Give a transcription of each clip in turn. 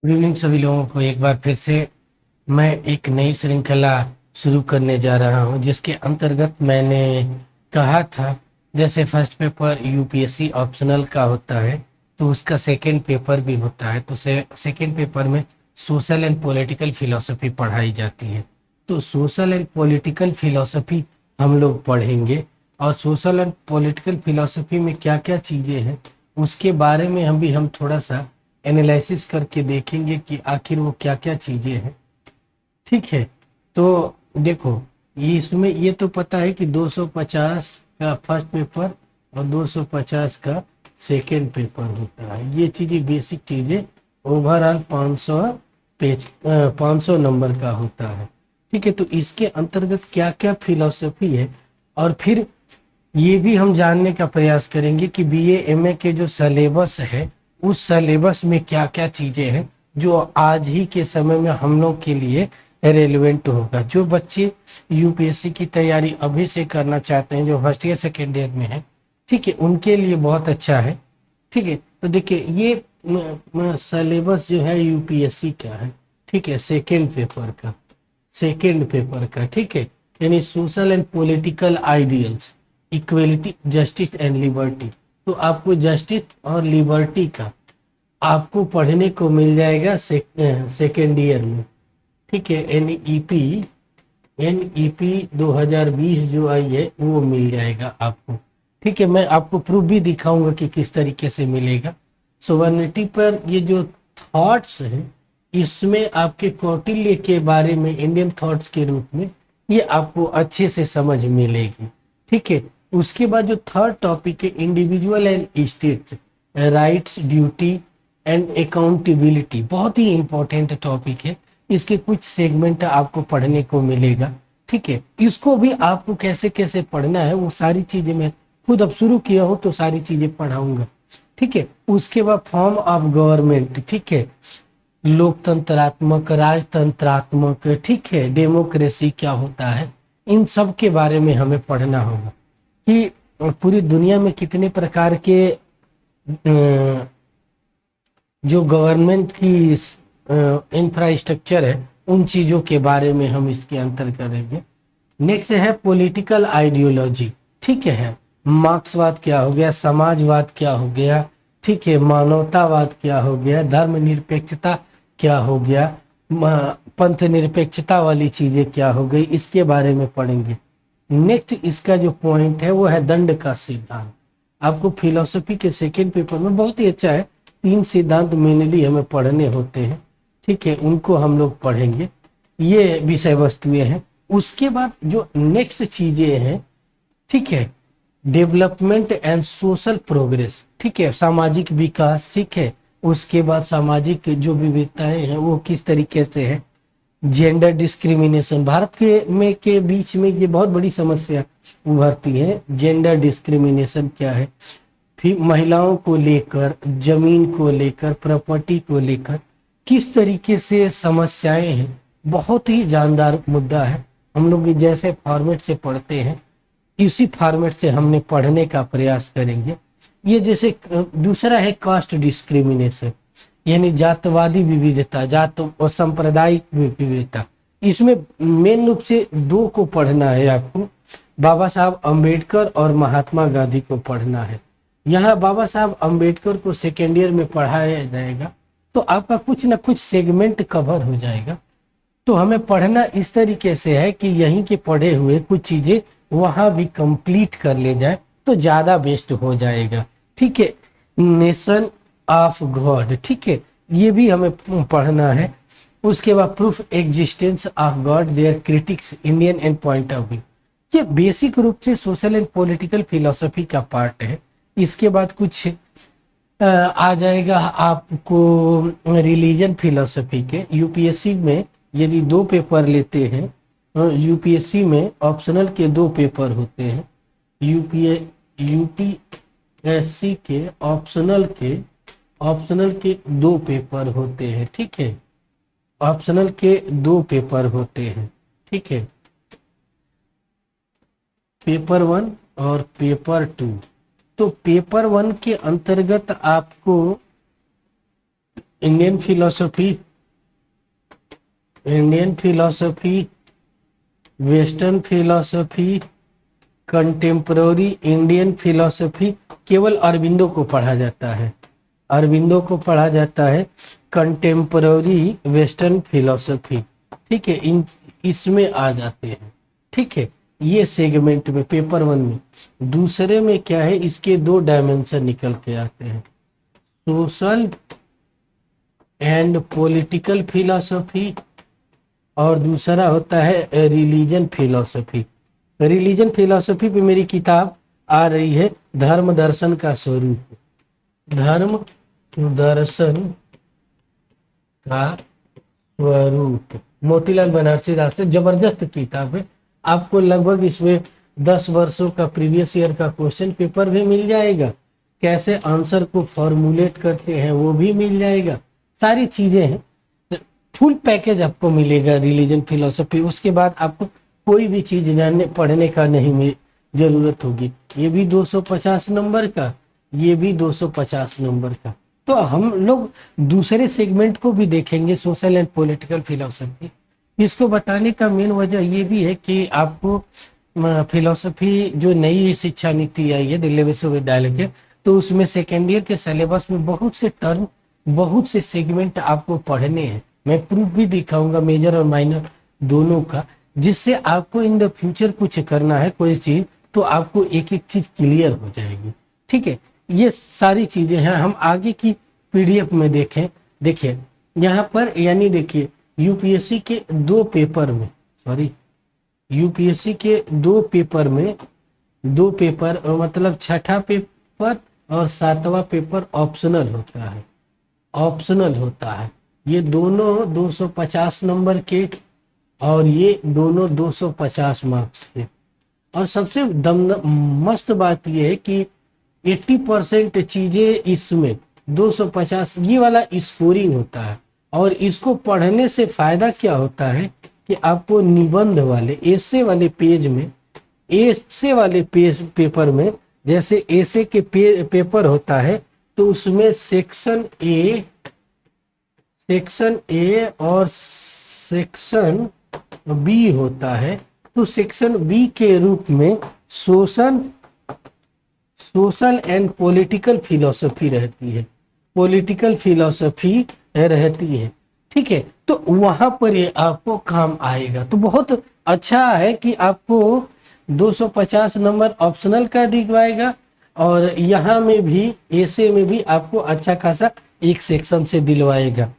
Good evening सभी लोगों को। एक बार फिर से मैं एक नई श्रृंखला शुरू करने जा रहा हूं, जिसके अंतर्गत मैंने कहा था जैसे फर्स्ट पेपर यूपीएससी ऑप्शनल का होता है तो उसका सेकंड पेपर भी होता है। तो सेकंड पेपर में सोशल एंड पॉलिटिकल फिलॉसफी पढ़ाई जाती है। तो सोशल एंड पॉलिटिकल फिलॉसफी हम लोग पढ़ेंगे, और सोशल एंड पॉलिटिकल फिलॉसफी में क्या क्या चीज़ें हैं उसके बारे में हम थोड़ा सा एनालिसिस करके देखेंगे कि आखिर वो क्या क्या चीजें हैं। ठीक है। तो देखो, ये इसमें ये तो पता है कि 250 का फर्स्ट पेपर और 250 का सेकंड पेपर होता है। ये चीजें बेसिक चीजें। ओवरऑल 500 पेज 500 नंबर का होता है। ठीक है। तो इसके अंतर्गत क्या क्या फिलॉसफी है, और फिर ये भी हम जानने का प्रयास करेंगे कि बीए एमए के जो सलेबस है उस सलेबस में क्या क्या चीजें हैं जो आज ही के समय में हम लोग के लिए रेलिवेंट होगा। जो बच्चे यूपीएससी की तैयारी अभी से करना चाहते हैं, जो फर्स्ट ईयर सेकेंड ईयर में है, ठीक है, उनके लिए बहुत अच्छा है। ठीक है। तो देखिए, ये सलेबस जो है यूपीएससी का है। ठीक है। सेकेंड पेपर का ठीक है। यानी social and political ideals, equality, justice and liberty. तो आपको जस्टिस और लिबर्टी का आपको पढ़ने को मिल जाएगा सेकेंड ईयर में। ठीक है। एनईपी 2020 जो आई है वो मिल जाएगा आपको। ठीक है। मैं आपको प्रूफ भी दिखाऊंगा कि किस तरीके से मिलेगा। सोवर्निटी पर ये जो थॉट्स हैं, इसमें आपके कौटिल्य के बारे में इंडियन थॉट्स के रूप में ये आपको अच्छे से समझ मिलेगी। ठीक है। उसके बाद जो थर्ड टॉपिक है, individual and states, rights, duty and accountability, बहुत ही इंपॉर्टेंट टॉपिक है। इसके कुछ सेगमेंट आपको पढ़ने को मिलेगा। ठीक है। इसको भी आपको कैसे कैसे पढ़ना है वो सारी चीजें मैं खुद अब शुरू किया हूं तो सारी चीजें पढ़ाऊंगा। ठीक है। उसके बाद फॉर्म ऑफ गवर्नमेंट, ठीक है, लोकतंत्रात्मक, राजतंत्रात्मक, ठीक है, डेमोक्रेसी क्या होता है, इन सब के बारे में हमें पढ़ना होगा कि पूरी दुनिया में कितने प्रकार के जो गवर्नमेंट की इंफ्रास्ट्रक्चर है उन चीजों के बारे में हम इसके अंतर करेंगे। नेक्स्ट है पॉलिटिकल आइडियोलॉजी। ठीक है। मार्क्सवाद क्या हो गया, समाजवाद क्या हो गया, ठीक है, मानवतावाद क्या हो गया, धर्मनिरपेक्षता क्या हो गया, पंथ निरपेक्षता वाली चीजें क्या हो गई, इसके बारे में पढ़ेंगे। नेक्स्ट इसका जो पॉइंट है वो है दंड का सिद्धांत। आपको फिलोसफी के सेकेंड पेपर में बहुत ही अच्छा है, 3 सिद्धांत मेनली हमें पढ़ने होते हैं। ठीक है। उनको हम लोग पढ़ेंगे। ये विषय वस्तुएं हैं। उसके बाद जो नेक्स्ट चीजें हैं, ठीक है, डेवलपमेंट एंड सोशल प्रोग्रेस, ठीक है, सामाजिक विकास, ठीक है, उसके बाद सामाजिक जो विविधताएं हैं वो किस तरीके से है, जेंडर डिस्क्रिमिनेशन, भारत के बीच में ये बहुत बड़ी समस्या उभरती है। जेंडर डिस्क्रिमिनेशन क्या है, फिर महिलाओं को लेकर, जमीन को लेकर, प्रॉपर्टी को लेकर किस तरीके से समस्याएं हैं, बहुत ही जानदार मुद्दा है। हम लोग जैसे फॉर्मेट से पढ़ते हैं इसी फॉर्मेट से हमने पढ़ने का प्रयास करेंगे। ये जैसे दूसरा है कास्ट डिस्क्रिमिनेशन, यानी जातवादी विविधता, जात और सांप्रदायिक विविधता। इसमें मेन रूप से दो को पढ़ना है आपको, बाबा साहब अम्बेडकर और महात्मा गांधी को पढ़ना है। यहाँ बाबा साहब अम्बेडकर को सेकेंड ईयर में पढ़ाया जाएगा तो आपका कुछ ना कुछ सेगमेंट कवर हो जाएगा। तो हमें पढ़ना इस तरीके से है कि यहीं के पढ़े हुए कुछ चीजें वहां भी कंप्लीट कर ले जाए तो ज्यादा बेस्ट हो जाएगा। ठीक है। नेशन ऑफ गॉड, ठीक है, ये भी हमें पढ़ना है। उसके बाद proof existence of God, their critics, Indian and point of view. ये बेसिक रूप से सोशल एंड पॉलिटिकल फिलोसफी का पार्ट है। इसके बाद कुछ आ जाएगा आपको रिलीजन फिलोसफी के। यूपीएससी में यदि 2 पेपर लेते हैं, यूपीएससी में ऑप्शनल के 2 पेपर होते हैं। यूपीए यूपीएससी के ऑप्शनल के 2 पेपर होते हैं। ठीक है। ऑप्शनल के 2 पेपर होते हैं। ठीक है। पेपर 1 और पेपर 2। तो पेपर 1 के अंतर्गत आपको Indian philosophy, Indian philosophy, western philosophy, contemporary Indian philosophy, केवल अरबिंदो को पढ़ा जाता है, अरबिंदो को पढ़ा जाता है। कंटेम्पररी वेस्टर्न फिलोसफी, ठीक है, इन इसमें आ जाते हैं, ठीक है, ये सेगमेंट में पेपर 1 में। दूसरे में क्या है, इसके 2 डायमेंशन निकल के आते हैं, सोशल एंड पॉलिटिकल फिलोसफी, और दूसरा होता है रिलीजन फिलोसफी। रिलीजन फिलोसफी पे मेरी किताब आ रही है धर्म दर्शन का स्वरूप, धर्म दर्शन का स्वरूप, मोतीलाल बनारसी दास से। जबरदस्त किताब है, आपको लगभग इसमें 10 वर्षों का प्रीवियस ईयर का क्वेश्चन पेपर भी मिल जाएगा, कैसे आंसर को फॉर्मुलेट करते हैं वो भी मिल जाएगा, सारी चीजें हैं, फुल पैकेज आपको मिलेगा रिलीजन फिलोसफी। उसके बाद आपको कोई भी चीज जानने पढ़ने का नहीं जरूरत होगी। ये भी 250 नंबर का, ये भी 250 नंबर का। तो हम लोग दूसरे सेगमेंट को भी देखेंगे, सोशल एंड पॉलिटिकल फिलोसफी। इसको बताने का मेन वजह ये भी है कि आपको फिलोसफी जो नई शिक्षा नीति आई है दिल्ली विश्वविद्यालय के, तो उसमें सेकेंड ईयर के सिलेबस में बहुत से टर्म, बहुत से सेगमेंट आपको पढ़ने हैं। मैं प्रूफ भी दिखाऊंगा मेजर और माइनर दोनों का, जिससे आपको इन द फ्यूचर कुछ करना है कोई चीज, तो आपको एक एक चीज क्लियर हो जाएगी, ठीक है। ये सारी चीजें हैं, हम आगे की पीडीएफ में देखें। देखिए यहाँ पर, यानी देखिए यूपीएससी के 2 पेपर में, सॉरी यूपीएससी के 2 पेपर में, 2 पेपर मतलब 6ठा पेपर और 7वां पेपर ऑप्शनल होता है, ऑप्शनल होता है। ये दोनों 250 नंबर के और ये दोनों 250 मार्क्स के। और सबसे मस्त बात यह है कि 80% चीजें इसमें 250 ये वाला स्कोरिंग होता है। और इसको पढ़ने से फायदा क्या होता है कि आपको निबंध वाले एसे वाले पेज में, एसे वाले पेपर में, जैसे एसे के पेपर होता है तो उसमें सेक्शन ए और सेक्शन बी होता है। तो सेक्शन बी के रूप में सोशल एंड पॉलिटिकल फिलोसफी रहती है, पॉलिटिकल फिलोसफी रहती है, ठीक है। तो वहां पर ये आपको काम आएगा। तो बहुत अच्छा है कि आपको 250 नंबर ऑप्शनल का दिलवाएगा, और यहाँ में भी ऐसे में भी आपको अच्छा खासा एक सेक्शन से दिलवाएगा।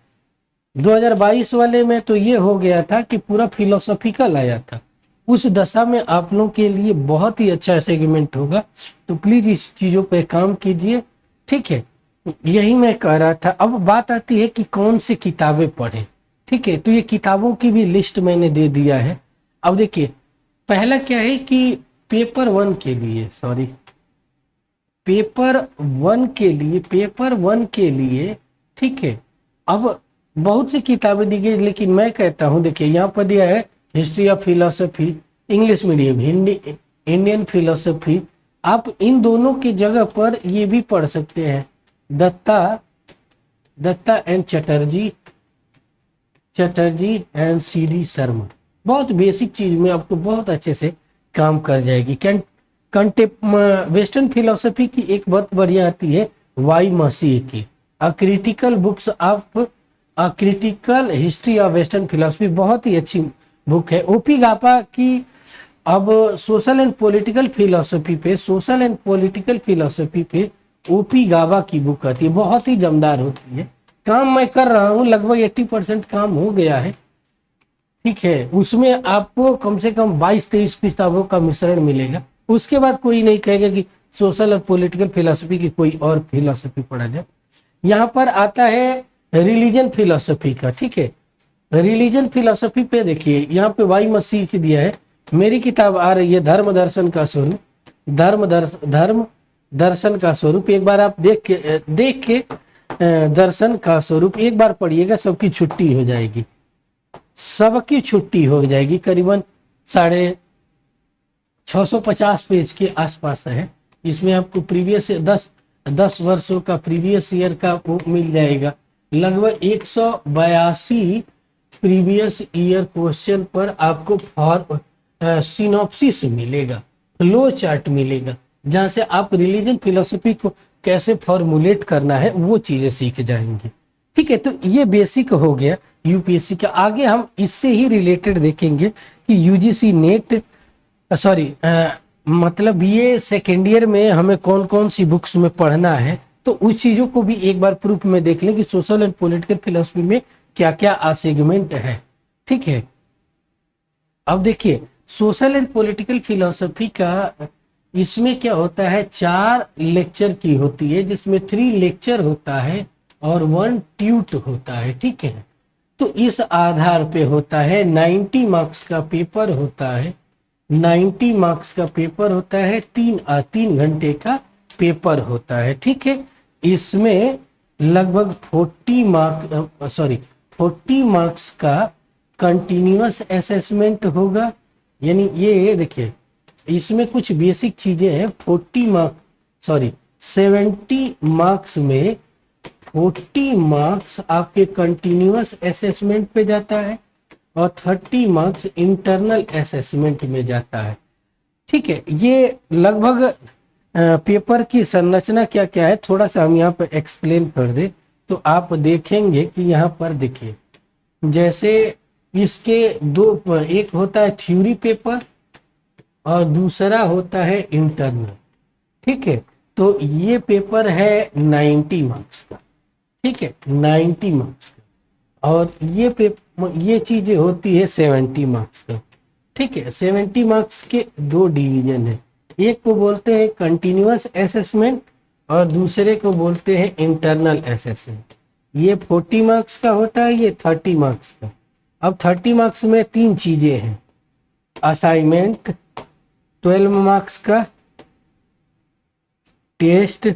2022 वाले में तो ये हो गया था कि पूरा फिलोसॉफिकल आया था। उस दशा में आप लोगों के लिए बहुत ही अच्छा सेगमेंट होगा, तो प्लीज इस चीजों पे काम कीजिए, ठीक है। यही मैं कह रहा था। अब बात आती है कि कौन सी किताबें पढ़ें, ठीक है। तो ये किताबों की भी लिस्ट मैंने दे दिया है। अब देखिए पहला क्या है कि पेपर 1 के लिए, सॉरी पेपर 1 के लिए, ठीक है। अब बहुत सी किताबें दी गई, लेकिन मैं कहता हूं, देखिए यहाँ पर दिया है history of philosophy, English medium, Hindi, Indian philosophy. आप इन दोनों की जगह पर ये भी पढ़ सकते हैं, दत्ता एंड चटर्जी एंड सीडी शर्मा। बहुत बेसिक चीज में आपको बहुत अच्छे से काम कर जाएगी। वेस्टर्न फिलोसफी की एक बहुत बढ़िया आती है वाई मसीह की critical books of critical history of western philosophy, बहुत ही अच्छी बुक है। ओपी गापा की अब सोशल एंड पॉलिटिकल फिलोसफी पे ओपी गाबा की बुक आती है, बहुत ही जमदार होती है। काम मैं कर रहा हूँ, लगभग 80% काम हो गया है, ठीक है। उसमें आपको कम से कम 22-23 किताबों का मिश्रण मिलेगा। उसके बाद कोई नहीं कहेगा कि सोशल और पॉलिटिकल फिलोसफी की कोई और फिलोसफी पढ़ा जाए। यहाँ पर आता है रिलीजन फिलोसफी का, ठीक है। रिलीजन फिलोसफी पे देखिए यहाँ पे वाई मसीह की दिया है। मेरी किताब आ रही है धर्म दर्शन का स्वरूप, धर्म दर्शन का स्वरूप। एक बार आप देख के दर्शन का स्वरूप एक बार पढ़िएगा, सबकी छुट्टी हो जाएगी, सबकी छुट्टी हो जाएगी। करीबन 650 पेज के आसपास है। इसमें आपको प्रीवियस 10 वर्षों का प्रीवियस ईयर का मिल जाएगा, लगभग 182 प्रीवियस ईयर क्वेश्चन पर आपको सिनॉप्सिस मिलेगा, फ्लो चार्ट मिलेगा, जहां से आप रिलीजन फिलोसफी को कैसे फॉर्मुलेट करना है वो चीजें सीख जाएंगे। ठीक है, तो ये बेसिक हो गया यूपीएससी का। आगे हम इससे ही रिलेटेड देखेंगे कि यूजीसी नेट मतलब ये सेकेंड ईयर में हमें कौन कौन सी बुक्स में पढ़ना है, तो उस चीजों को भी एक बार प्रूफ में देख लें कि सोशल एंड पॉलिटिकल फिलोसफी में क्या क्या सेगमेंट है। ठीक है, अब देखिए सोशल एंड पॉलिटिकल फिलोसफी का इसमें क्या होता है, 4 लेक्चर की होती है, जिसमें 3 लेक्चर होता है और 1 ट्यूट होता है। ठीक है, तो इस आधार पे होता है 90 मार्क्स का पेपर होता है, 90 मार्क्स का पेपर होता है, 3 घंटे का पेपर होता है। ठीक है, इसमें लगभग 40 मार्क्स का कंटिन्यूअस असेसमेंट होगा। यानी ये देखिए इसमें कुछ बेसिक चीजें हैं। 70 मार्क्स में 40 मार्क्स आपके कंटिन्यूअस असेसमेंट पे जाता है और 30 मार्क्स इंटरनल असेसमेंट में जाता है। ठीक है, ये लगभग पेपर की संरचना क्या क्या है थोड़ा सा हम यहाँ पर एक्सप्लेन कर दे तो आप देखेंगे कि यहाँ पर देखिए जैसे इसके एक होता है थ्योरी पेपर और दूसरा होता है इंटरनल। ठीक है, तो ये पेपर है 90 मार्क्स का। ठीक है, 90 मार्क्स का, और ये चीजें होती है 70 मार्क्स का। ठीक है, 70 मार्क्स के 2 डिवीजन है, एक को बोलते हैं कंटिन्यूअस असेसमेंट और दूसरे को बोलते हैं इंटरनल असेसमेंट। ये 40 मार्क्स का होता है, ये 30 मार्क्स का। अब 30 मार्क्स में 3 चीजें हैं, असाइनमेंट 12 मार्क्स का, टेस्ट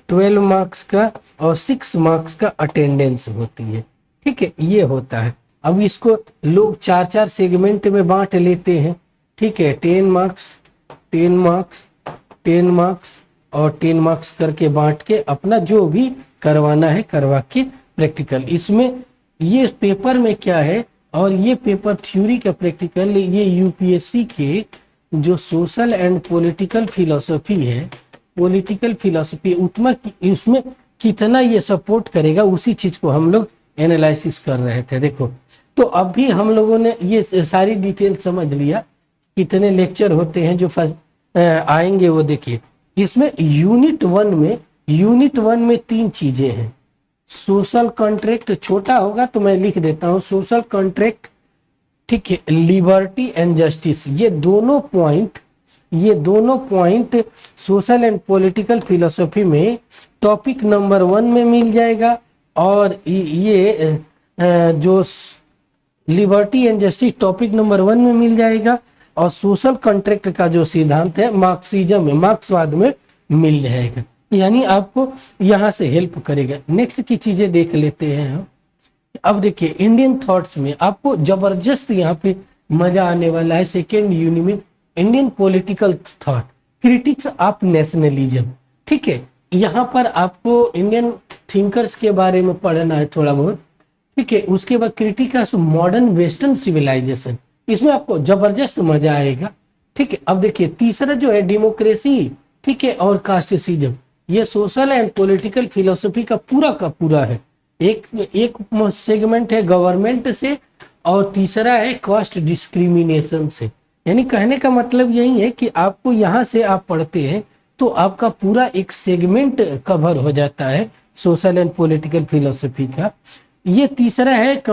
12 मार्क्स का और 6 मार्क्स का अटेंडेंस होती है। ठीक है, ये होता है। अब इसको लोग 4-4 सेगमेंट में बांट लेते हैं। ठीक है, 10 मार्क्स 10 मार्क्स 10 मार्क्स और 10 मार्क्स करके बांट के अपना जो भी करवाना है करवा के प्रैक्टिकल। इसमें ये पेपर में क्या है, और ये पेपर थ्योरी का प्रैक्टिकल, ये यूपीएससी के जो सोशल एंड पॉलिटिकल फिलोसफी है, पॉलिटिकल फिलोसफी उसमें कितना ये सपोर्ट करेगा उसी चीज को हम लोग एनालिसिस कर रहे थे। देखो, तो अभी हम लोगों ने ये सारी डिटेल समझ लिया, कितने लेक्चर होते हैं जो आएंगे वो देखिए। इसमें यूनिट 1 में 3 चीजें हैं। सोशल कॉन्ट्रैक्ट, छोटा होगा तो मैं लिख देता हूं, सोशल कॉन्ट्रैक्ट, ठीक है, लिबर्टी एंड जस्टिस, ये दोनों point social and political philosophy में टॉपिक नंबर 1 में मिल जाएगा। और ये जो liberty and justice topic number 1 में मिल जाएगा, और सोशल कॉन्ट्रैक्ट का जो सिद्धांत है मार्क्सिज्म में, मार्क्सवाद में मिल जाएगा। यानी आपको यहां से हेल्प करेगा। नेक्स्ट की चीजें देख लेते हैं हम। अब देखिए इंडियन थॉट्स में आपको जबरदस्त यहाँ पे मजा आने वाला है। सेकेंड यूनिट में Indian political thought, critics of nationalism. ठीक है, यहाँ पर आपको इंडियन थिंकर्स के बारे में पढ़ना है थोड़ा बहुत। ठीक है, उसके बाद क्रिटिक्स मॉडर्न वेस्टर्न सिविलाइजेशन, इसमें आपको जबरदस्त मजा आएगा। ठीक है, अब देखिए तीसरा जो है डेमोक्रेसी, ठीक है, और कास्टिसिज्म, ये सोशल एंड पॉलिटिकल फिलोसफी का पूरा है। एक सेगमेंट है गवर्नमेंट से और तीसरा है कास्ट डिस्क्रिमिनेशन से। यानी कहने का मतलब यही है कि आपको यहाँ से आप पढ़ते हैं तो आपका पूरा एक सेगमेंट कवर हो जाता है सोशल एंड पॉलिटिकल फिलोसफी का। ये तीसरा है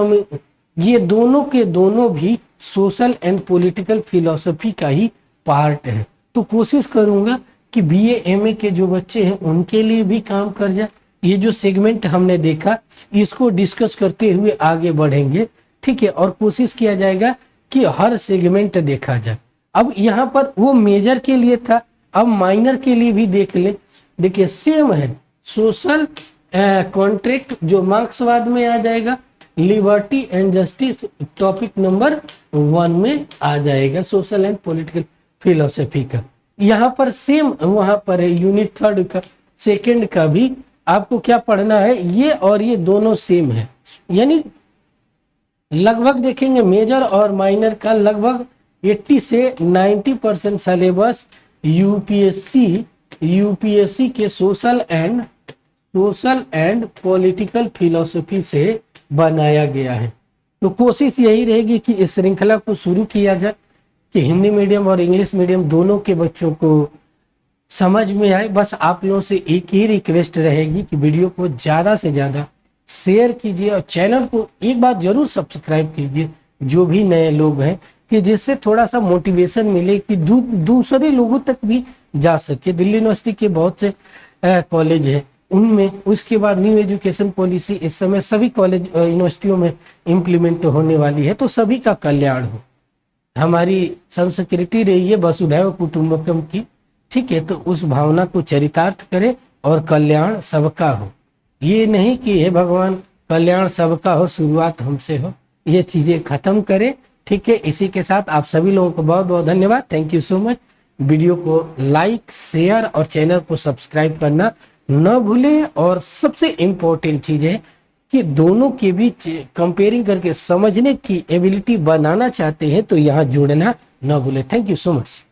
ये दोनों के दोनों भी सोशल एंड पॉलिटिकल फिलोसफी का ही पार्ट है। तो कोशिश करूंगा कि बीए एमए के जो बच्चे हैं उनके लिए भी काम कर जाए। ये जो सेगमेंट हमने देखा इसको डिस्कस करते हुए आगे बढ़ेंगे। ठीक है, और कोशिश किया जाएगा कि हर सेगमेंट देखा जाए। अब यहाँ पर वो मेजर के लिए था, अब माइनर के लिए भी देख ले। देखिए सेम है, सोशल कॉन्ट्रैक्ट जो मार्क्सवाद में आ जाएगा, liberty and justice topic number 1 में आ जाएगा सोशल एंड पॉलिटिकल फिलोसफी का। यहाँ पर सेम वहां पर है यूनिट 3 का, सेकेंड का भी आपको क्या पढ़ना है, ये और ये दोनों सेम है, यानी लगभग देखेंगे मेजर और माइनर का लगभग 80 से 90% सिलेबस यूपीएससी के सोशल एंड पॉलिटिकल फिलॉसफी से बनाया गया है। तो कोशिश यही रहेगी कि इस श्रृंखला को शुरू किया जाए कि हिंदी मीडियम और इंग्लिश मीडियम दोनों के बच्चों को समझ में आए। बस आप लोगों से एक ही रिक्वेस्ट रहेगी कि वीडियो को ज़्यादा से ज़्यादा शेयर कीजिए और चैनल को एक बार जरूर सब्सक्राइब कीजिए, जो भी नए लोग हैं, कि जिससे थोड़ा सा मोटिवेशन मिले कि दूसरे लोगों तक भी जा सके। दिल्ली यूनिवर्सिटी के बहुत से कॉलेज है, उनमें उसके बाद न्यू एजुकेशन पॉलिसी इस समय सभी कॉलेज यूनिवर्सिटियों में इम्प्लीमेंट होने वाली है, तो सभी का कल्याण हो। हमारी संस्कृति रही है वसुधैव कुटुंबकम की, ठीक है, तो उस भावना को चरितार्थ करें और कल्याण सबका हो। ये नहीं कि हे भगवान कल्याण सबका हो, शुरुआत हमसे हो, ये चीजें खत्म करें, ठीक है। इसी के साथ आप सभी लोगों को बहुत बहुत धन्यवाद, thank you so much. Video को लाइक शेयर और चैनल को सब्सक्राइब करना न भूलें। और सबसे इम्पोर्टेंट चीज है कि दोनों के बीच कंपेयरिंग करके समझने की एबिलिटी बनाना चाहते हैं तो यहाँ जुड़ना न भूलें। Thank you so much.